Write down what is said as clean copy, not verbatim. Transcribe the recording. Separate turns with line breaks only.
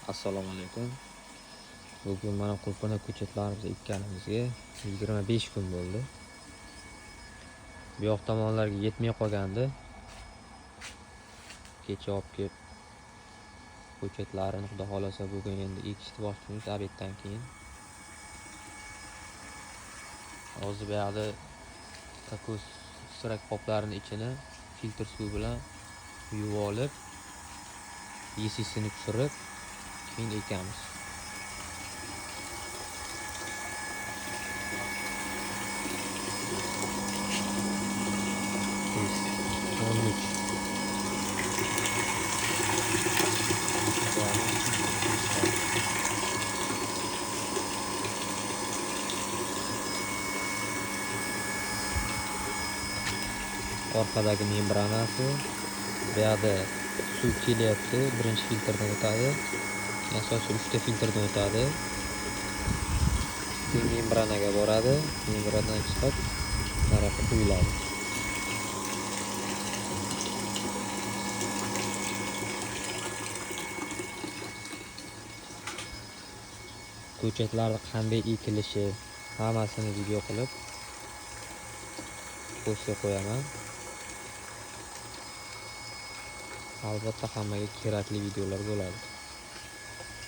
Assalomu alaykum. Bugun mana qulupnay ko'chatlarimizni ekkanimizga 25 kun bo'ldi. Bu yoq tomonlarga yetmay qolgandi. Kecha olib kelib ko'chatlarini xudo xolasa bugun endi ekishni boshlaymiz obeddan keyin. Hozir bu yoqda kokos sirak qoplarini ichini filtr suv bilan yuvib olib, yesisini tushirib keyin ekamiz. Orqadagi membranasi, bu yoqda suv kelyapti, birinchi filtrdan o'tadi. Asosiy 3 ta filtrdan o'tadi. Keyin membranaga boradi, membranadan chiqib tarafi quyiladi. Ko'chatlarni qanday ekilishi hammasini video qilib postga qo'yaman. Albatta hammaga kerakli videolar bo'ladi.